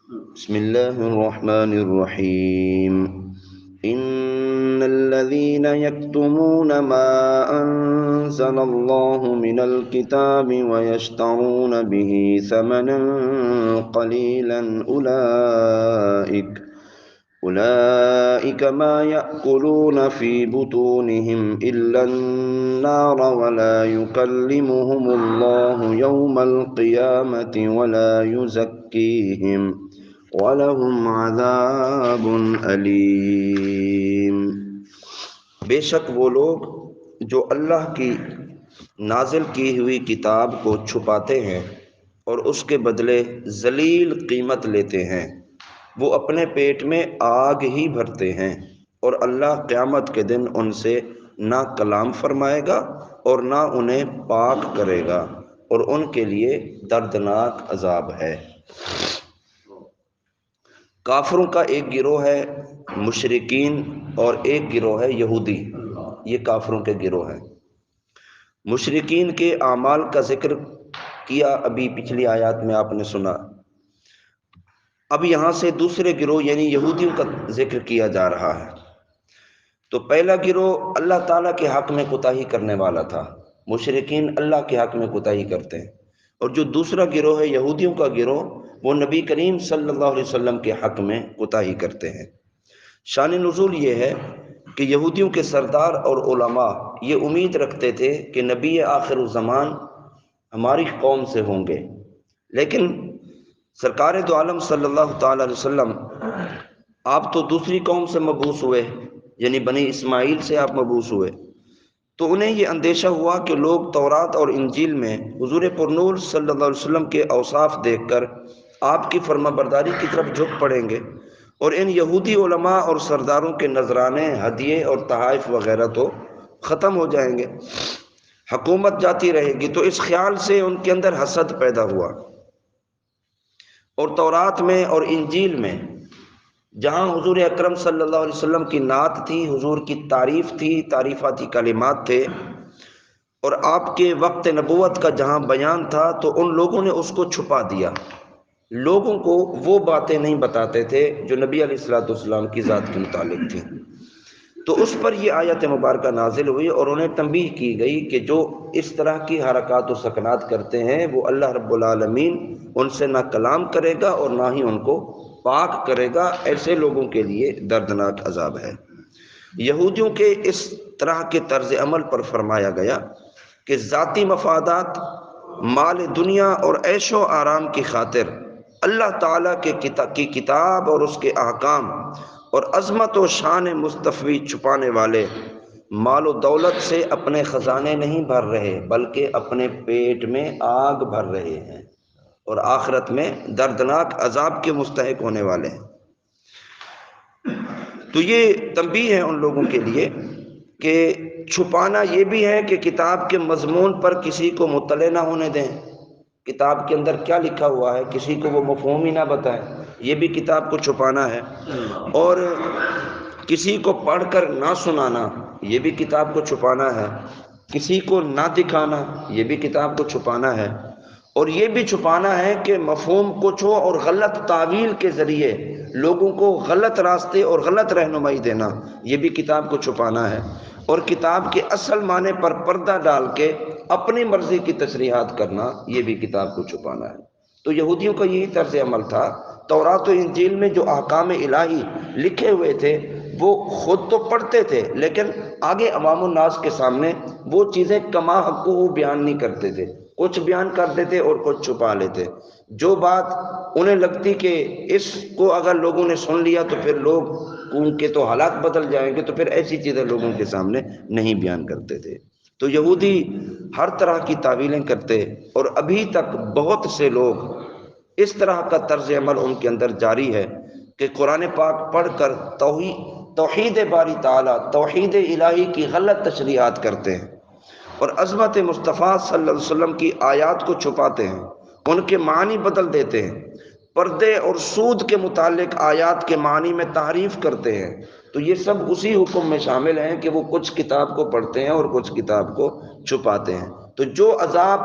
بسم الله الرحمن الرحيم إن الذين يكتمون ما أنزل الله من الكتاب ويشترون به ثمنا قليلا أولئك ما يأكلون في بطونهم إلا النار ولا يكلمهم الله يوم القيامة ولا يزكيهم وَلَهُمْ عَذَابٌ أَلِيمٌ۔ بے شک وہ لوگ جو اللہ کی نازل کی ہوئی کتاب کو چھپاتے ہیں اور اس کے بدلے ذلیل قیمت لیتے ہیں، وہ اپنے پیٹ میں آگ ہی بھرتے ہیں، اور اللہ قیامت کے دن ان سے نہ کلام فرمائے گا اور نہ انہیں پاک کرے گا، اور ان کے لیے دردناک عذاب ہے۔ کافروں کا ایک گروہ ہے مشرکین اور ایک گروہ ہے یہودی، یہ کافروں کے گروہ ہیں۔ مشرکین کے اعمال کا ذکر کیا ابھی پچھلی آیات میں آپ نے سنا، اب یہاں سے دوسرے گروہ یعنی یہودیوں کا ذکر کیا جا رہا ہے۔ تو پہلا گروہ اللہ تعالیٰ کے حق میں کوتاہی کرنے والا تھا، مشرکین اللہ کے حق میں کوتاہی کرتے ہیں، اور جو دوسرا گروہ ہے یہودیوں کا گروہ، وہ نبی کریم صلی اللہ علیہ وسلم کے حق میں کوتاہی کرتے ہیں۔ شان نزول یہ ہے کہ یہودیوں کے سردار اور علماء یہ امید رکھتے تھے کہ نبی آخر الزمان ہماری قوم سے ہوں گے، لیکن سرکار دو عالم صلی اللہ تعالی علیہ وسلم آپ تو دوسری قوم سے مبعوث ہوئے، یعنی بنی اسماعیل سے آپ مبعوث ہوئے، تو انہیں یہ اندیشہ ہوا کہ لوگ تورات اور انجیل میں حضور پرنور صلی اللہ علیہ وسلم کے اوصاف دیکھ کر آپ کی فرما برداری کی طرف جھک پڑیں گے، اور ان یہودی علماء اور سرداروں کے نذرانے، ہدیے اور تحائف وغیرہ تو ختم ہو جائیں گے، حکومت جاتی رہے گی۔ تو اس خیال سے ان کے اندر حسد پیدا ہوا، اور تورات میں اور انجیل میں جہاں حضور اکرم صلی اللہ علیہ وسلم کی نعت تھی، حضور کی تعریف تھی، تعریفاتی کلمات تھے، اور آپ کے وقت نبوت کا جہاں بیان تھا، تو ان لوگوں نے اس کو چھپا دیا، لوگوں کو وہ باتیں نہیں بتاتے تھے جو نبی علیہ الصلوۃ والسلام کی ذات کے متعلق تھیں۔ تو اس پر یہ آیت مبارکہ نازل ہوئی اور انہیں تنبیہ کی گئی کہ جو اس طرح کی حرکات و سکنات کرتے ہیں وہ اللہ رب العالمین ان سے نہ کلام کرے گا اور نہ ہی ان کو پاک کرے گا، ایسے لوگوں کے لیے دردناک عذاب ہے۔ یہودیوں کے اس طرح کے طرز عمل پر فرمایا گیا کہ ذاتی مفادات، مال دنیا اور عیش و آرام کی خاطر اللہ تعالیٰ کی کتاب اور اس کے احکام اور عظمت و شان مستفی چھپانے والے مال و دولت سے اپنے خزانے نہیں بھر رہے، بلکہ اپنے پیٹ میں آگ بھر رہے ہیں، اور آخرت میں دردناک عذاب کے مستحق ہونے والے ہیں۔ تو یہ تنبیہ ہے ان لوگوں کے لیے کہ چھپانا یہ بھی ہے کہ کتاب کے مضمون پر کسی کو مطلع نہ ہونے دیں، کتاب کے اندر کیا لکھا ہوا ہے کسی کو وہ مفہوم ہی نہ بتائیں، یہ بھی کتاب کو چھپانا ہے، اور کسی کو پڑھ کر نہ سنانا، یہ بھی کتاب کو چھپانا ہے، کسی کو نہ دکھانا، یہ بھی کتاب کو چھپانا ہے، اور یہ بھی چھپانا ہے کہ مفہوم کچھ ہو اور غلط تعویل کے ذریعے لوگوں کو غلط راستے اور غلط رہنمائی دینا، یہ بھی کتاب کو چھپانا ہے، اور کتاب کے اصل معنی پر پردہ ڈال کے اپنی مرضی کی تصریحات کرنا، یہ بھی کتاب کو چھپانا ہے۔ تو یہودیوں کا یہی طرز عمل تھا۔ تورات و انجیل میں جو احکام الہی لکھے ہوئے تھے وہ خود تو پڑھتے تھے، لیکن آگے عوام الناس کے سامنے وہ چیزیں کما حق وہ بیان نہیں کرتے تھے، کچھ بیان کرتے تھے اور کچھ چھپا لیتے۔ جو بات انہیں لگتی کہ اس کو اگر لوگوں نے سن لیا تو پھر لوگ ان کے تو حالات بدل جائیں گے، تو پھر ایسی چیزیں لوگوں کے سامنے نہیں بیان کرتے تھے۔ تو یہودی ہر طرح کی تعویلیں کرتے، اور ابھی تک بہت سے لوگ اس طرح کا طرز عمل ان کے اندر جاری ہے کہ قرآن پاک پڑھ کر توحید باری تعالیٰ، توحید الہی کی غلط تشریحات کرتے ہیں، اور عظمت مصطفیٰ صلی اللہ علیہ وسلم کی آیات کو چھپاتے ہیں، ان کے معنی بدل دیتے ہیں، پردے اور سود کے متعلق آیات کے معنی میں تحریف کرتے ہیں۔ تو یہ سب اسی حکم میں شامل ہیں کہ وہ کچھ کتاب کو پڑھتے ہیں اور کچھ کتاب کو چھپاتے ہیں۔ تو جو عذاب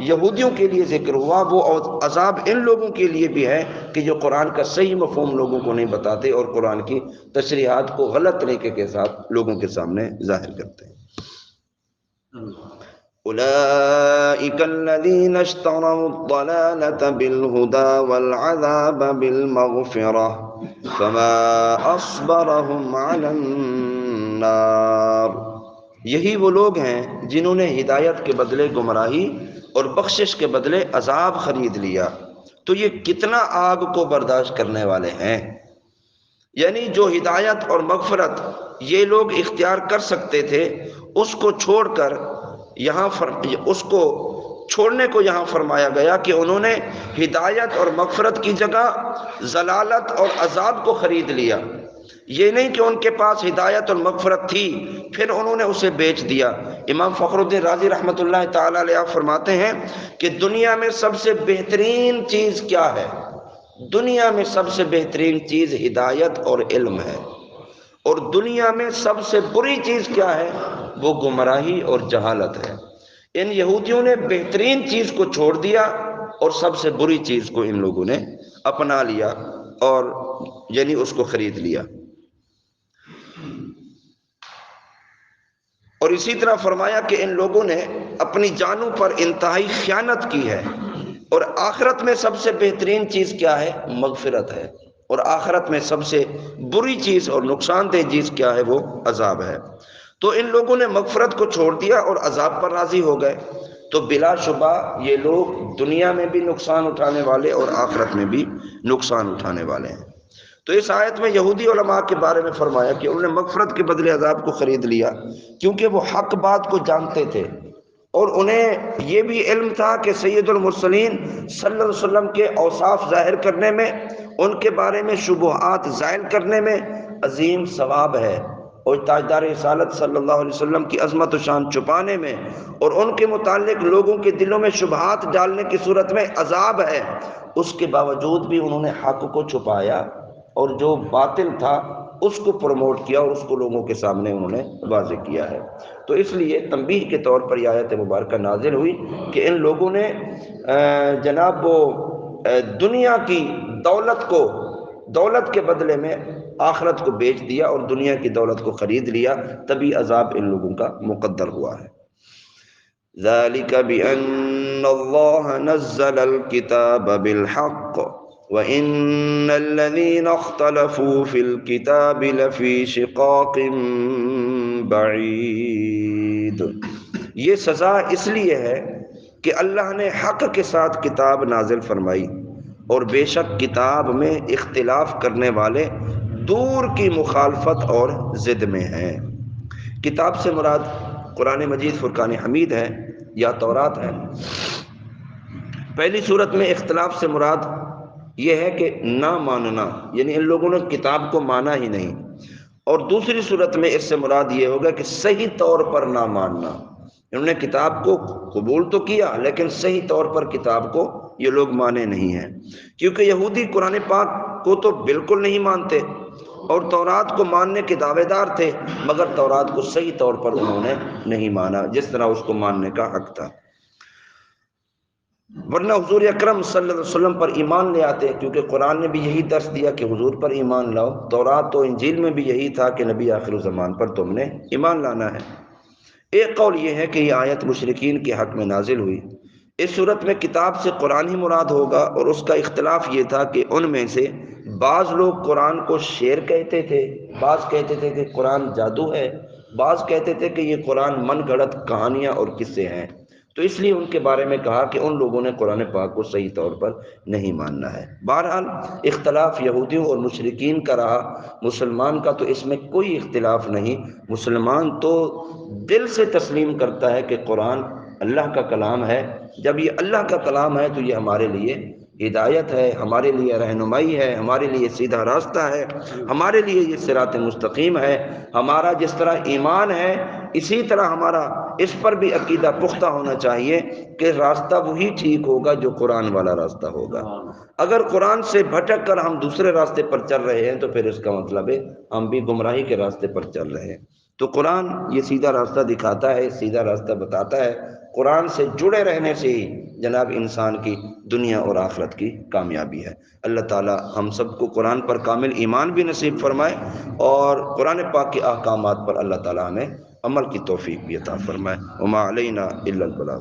یہودیوں کے لیے ذکر ہوا وہ عذاب ان لوگوں کے لیے بھی ہے کہ جو قرآن کا صحیح مفہوم لوگوں کو نہیں بتاتے اور قرآن کی تشریحات کو غلط طریقے کے ساتھ لوگوں کے سامنے ظاہر کرتے ہیں۔ اولئک الذین اشتروا الضلالة بالہدى والعذاب بالمغفرة فما اصبرهم علی النار، یہی وہ لوگ ہیں جنہوں نے ہدایت کے بدلے گمراہی اور بخشش کے بدلے عذاب خرید لیا، تو یہ کتنا آگ کو برداشت کرنے والے ہیں۔ یعنی جو ہدایت اور مغفرت یہ لوگ اختیار کر سکتے تھے اس کو چھوڑ کر اس کو چھوڑنے کو یہاں فرمایا گیا کہ انہوں نے ہدایت اور مغفرت کی جگہ ضلالت اور عذاب کو خرید لیا۔ یہ نہیں کہ ان کے پاس ہدایت اور مغفرت تھی پھر انہوں نے اسے بیچ دیا۔ امام فخر الدین رازی رحمۃ اللہ تعالی علیہ فرماتے ہیں کہ دنیا میں سب سے بہترین چیز کیا ہے؟ دنیا میں سب سے بہترین چیز ہدایت اور علم ہے، اور دنیا میں سب سے بری چیز کیا ہے؟ وہ گمراہی اور جہالت ہے۔ ان یہودیوں نے بہترین چیز کو چھوڑ دیا اور سب سے بری چیز کو ان لوگوں نے اپنا لیا اور یعنی اس کو خرید لیا۔ اور اسی طرح فرمایا کہ ان لوگوں نے اپنی جانوں پر انتہائی خیانت کی ہے، اور آخرت میں سب سے بہترین چیز کیا ہے؟ مغفرت ہے، اور آخرت میں سب سے بری چیز اور نقصان دہ چیز کیا ہے؟ وہ عذاب ہے۔ تو ان لوگوں نے مغفرت کو چھوڑ دیا اور عذاب پر راضی ہو گئے، تو بلا شبہ یہ لوگ دنیا میں بھی نقصان اٹھانے والے اور آخرت میں بھی نقصان اٹھانے والے ہیں۔ تو اس آیت میں یہودی علماء کے بارے میں فرمایا کہ انہوں نے مغفرت کے بدلے عذاب کو خرید لیا کیونکہ وہ حق بات کو جانتے تھے، اور انہیں یہ بھی علم تھا کہ سید المرسلین صلی اللہ علیہ وسلم کے اوصاف ظاہر کرنے میں، ان کے بارے میں شبہات زائل کرنے میں عظیم ثواب ہے، اور تاجدار رسالت صلی اللہ علیہ وسلم کی عظمت و شان چھپانے میں اور ان کے متعلق لوگوں کے دلوں میں شبہات ڈالنے کی صورت میں عذاب ہے۔ اس کے باوجود بھی انہوں نے حق کو چھپایا اور جو باطل تھا اس کو پروموٹ کیا اور اس کو لوگوں کے سامنے انہوں نے واضح کیا ہے۔ تو اس لیے تنبیہ کے طور پر یہ آیت مبارکہ نازل ہوئی کہ ان لوگوں نے جناب وہ دنیا کی دولت کے بدلے میں آخرت کو بیچ دیا اور دنیا کی دولت کو خرید لیا، تبھی عذاب ان لوگوں کا مقدر ہوا ہے۔ ذَلِكَ بِأَنَّ اللَّهَ نَزَّلَ الْكِتَابَ بِالْحَقِّ وَإِنَّ الَّذِينَ اخْتَلَفُوا فِي الْكِتَابِ لَفِي شِقَاقٍ بَعِيدٍ، یہ سزا اس لیے ہے کہ اللہ نے حق کے ساتھ کتاب نازل فرمائی، اور بے شک کتاب میں اختلاف کرنے والے دور کی مخالفت اور ضد میں ہیں۔ کتاب سے مراد قرآن مجید فرقان حمید ہے یا تورات ہے۔ پہلی صورت میں اختلاف سے مراد یہ ہے کہ نہ ماننا، یعنی ان لوگوں نے کتاب کو مانا ہی نہیں، اور دوسری صورت میں اس سے مراد یہ ہوگا کہ صحیح طور پر نہ ماننا، انہوں نے کتاب کو قبول تو کیا لیکن صحیح طور پر کتاب کو یہ لوگ مانے نہیں ہیں، کیونکہ یہودی قرآن پاک کو تو بالکل نہیں مانتے اور تورات کو ماننے کے دعوے دار تھے، مگر تورات کو صحیح طور پر انہوں نے نہیں مانا جس طرح اس کو ماننے کا حق تھا۔ ورنہ حضور اکرم صلی اللہ علیہ وسلم پر ایمان لے آتے، کیونکہ قرآن نے بھی یہی درس دیا کہ حضور پر ایمان لاؤ، تورات و انجیل میں بھی یہی تھا کہ نبی آخر الزمان پر تم نے ایمان لانا ہے۔ ایک قول یہ ہے کہ یہ آیت مشرکین کے حق میں نازل ہوئی، اس صورت میں کتاب سے قرآن ہی مراد ہوگا، اور اس کا اختلاف یہ تھا کہ ان میں سے بعض لوگ قرآن کو شعر کہتے تھے، بعض کہتے تھے کہ قرآن جادو ہے، بعض کہتے تھے کہ یہ قرآن من گھڑت کہانیاں اور قصے ہیں، تو اس لیے ان کے بارے میں کہا کہ ان لوگوں نے قرآن پاک کو صحیح طور پر نہیں ماننا ہے۔ بہرحال اختلاف یہودیوں اور مشرکین کا رہا، مسلمان کا تو اس میں کوئی اختلاف نہیں، مسلمان تو دل سے تسلیم کرتا ہے کہ قرآن اللہ کا کلام ہے، جب یہ اللہ کا کلام ہے تو یہ ہمارے لیے ہدایت ہے، ہمارے لیے رہنمائی ہے، ہمارے لیے سیدھا راستہ ہے، ہمارے لیے یہ صراط مستقیم ہے۔ ہمارا جس طرح ایمان ہے اسی طرح ہمارا اس پر بھی عقیدہ پختہ ہونا چاہیے کہ راستہ وہی ٹھیک ہوگا جو قرآن والا راستہ ہوگا۔ اگر قرآن سے بھٹک کر ہم دوسرے راستے پر چل رہے ہیں تو پھر اس کا مطلب ہے ہم بھی گمراہی کے راستے پر چل رہے ہیں۔ تو قرآن یہ سیدھا راستہ دکھاتا ہے، سیدھا راستہ بتاتا ہے۔ قرآن سے جڑے رہنے سے ہی جناب انسان کی دنیا اور آخرت کی کامیابی ہے۔ اللہ تعالی ہم سب کو قرآن پر کامل ایمان بھی نصیب فرمائے اور قرآن پاک کے احکامات پر اللہ تعالی ہمیں عمل کی توفیق بھی عطا فرمائے۔ وما علینا الا البلاغ۔